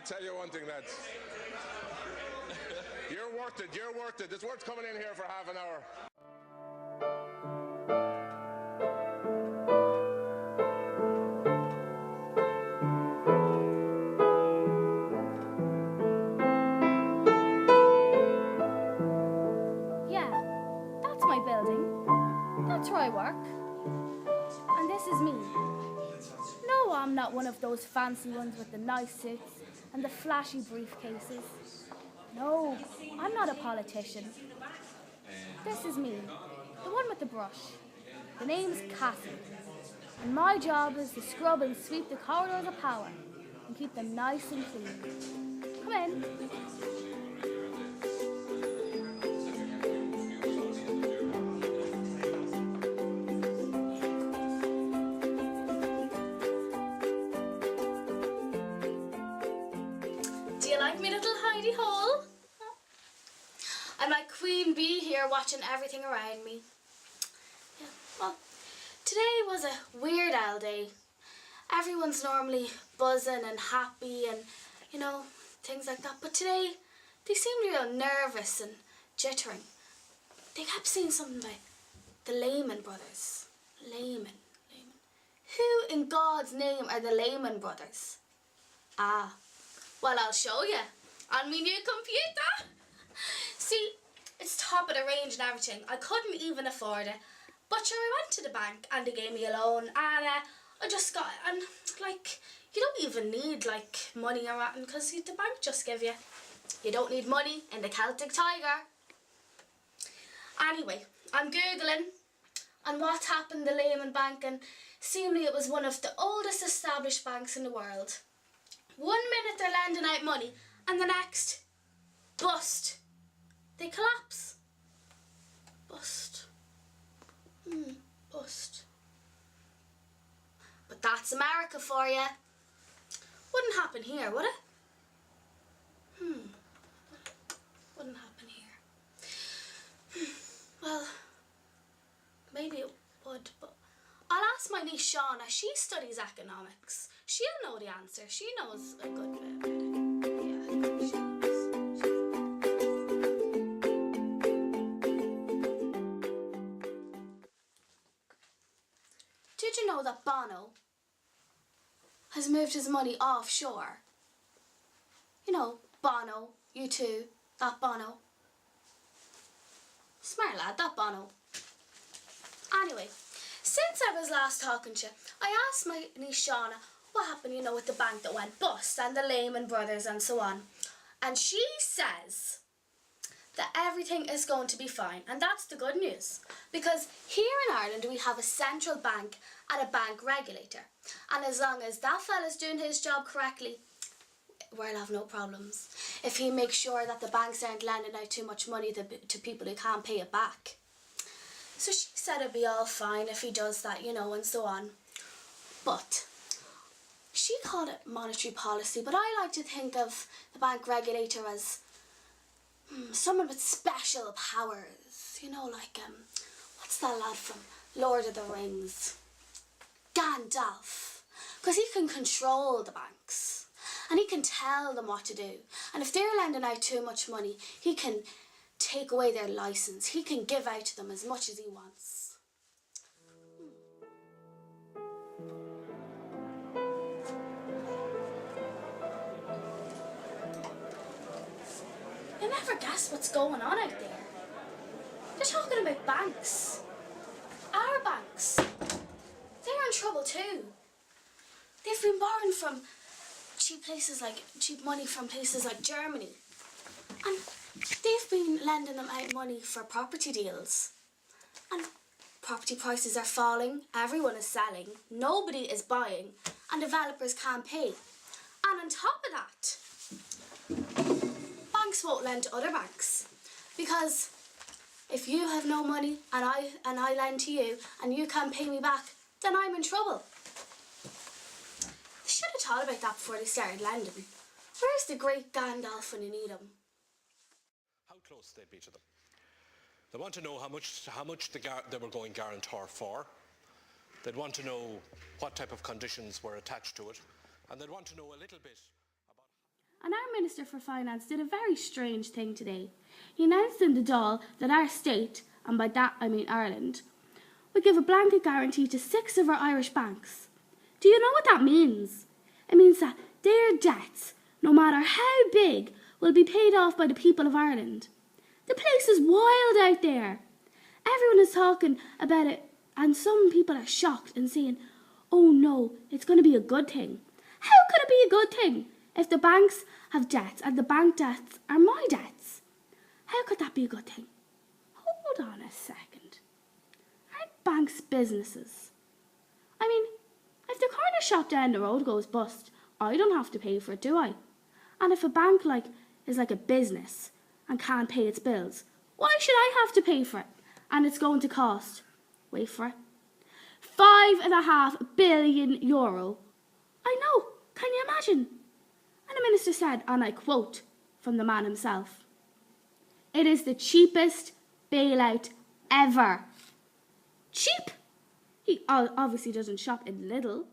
tell you one thing, lads. You're worth it, you're worth it. It's worth coming in here for half an hour. Yeah, that's my building. That's where I work. And this is me. No, I'm not one of those fancy ones with the nice suits and the flashy briefcases. No, I'm not a politician. This is me, the one with the brush. The name's Cassie. And my job is to scrub and sweep the corridors of power and keep them nice and clean. Come in. Do you like me, little hidey hole? I'm like Queen Bee here watching everything around me. Yeah, well, today was a weird old day. Everyone's normally buzzing and happy and, you know, things like that. But today, they seemed real nervous and jittering. They kept saying something about the Lehman brothers. Lehman. Who in God's name are the Lehman brothers? Ah, well, I'll show you on my new computer. See, it's top of the range and everything. I couldn't even afford it. But sure, I went to the bank and they gave me a loan, and I just got it. And like, you don't even need like money or anything, because the bank just give you. You don't need money in the Celtic Tiger. Anyway, I'm Googling on what happened to Lehman Bank, and seemingly it was one of the oldest established banks in the world. 1 minute they're lending out money, and the next, bust. They collapse. Bust. Bust. But that's America for you. Wouldn't happen here, would it? Wouldn't happen here. Well, maybe it would, but I'll ask my niece Shauna. She studies economics. She'll know the answer. She knows a good bit about it. Yeah, she knows. Did you know that Bono has moved his money offshore? You know, Bono, U2, that Bono. Smart lad, that Bono. Anyway, since I was last talking to you, I asked my niece Shauna what happened, you know, with the bank that went bust and the Lehman brothers and so on. And she says that everything is going to be fine, and that's the good news, because here in Ireland we have a central bank and a bank regulator, and as long as that fella's doing his job correctly, we'll have no problems. If he makes sure that the banks aren't lending out too much money to people who can't pay it back. So she said it'd be all fine if he does that, you know, and so on. But she called it monetary policy, but I like to think of the bank regulator as someone with special powers, you know, like, what's that lad from Lord of the Rings? Gandalf. Because he can control the banks, and he can tell them what to do. And if they're lending out too much money, he can take away their license. He can give out to them as much as he wants. You never guess what's going on out there. They're talking about banks. Our banks. They're in trouble too. They've been borrowing from cheap money from places like Germany. And they've been lending them out money for property deals. And property prices are falling, everyone is selling, nobody is buying, and developers can't pay. And on top of that, banks won't lend to other banks, because if you have no money and I lend to you and you can't pay me back, then I'm in trouble. They should have thought about that before they started lending. Where's the great Gandalf when you need him? How close they'd be to them. They want to know how much they were going guarantor for. They'd want to know what type of conditions were attached to it, and they'd want to know a little bit about... And our Minister for Finance did a very strange thing today. He announced in the Dáil that our state, and by that I mean Ireland, would give a blanket guarantee to 6 of our Irish banks. Do you know what that means? It means that their debts, no matter how big, will be paid off by the people of Ireland. The place is wild out there. Everyone is talking about it, and some people are shocked and saying, oh no, it's going to be a good thing. How could it be a good thing if the banks have debts and the bank debts are my debts? How could that be a good thing? Hold on a second. Aren't banks businesses? I mean, if the corner shop down the road goes bust, I don't have to pay for it, do I? And if a bank is like a business and can't pay its bills, why should I have to pay for it? And it's going to cost, wait for it, €5.5 billion. I know, can you imagine? And the minister said, and I quote from the man himself, "It is the cheapest bailout ever." Cheap? He obviously doesn't shop in Lidl.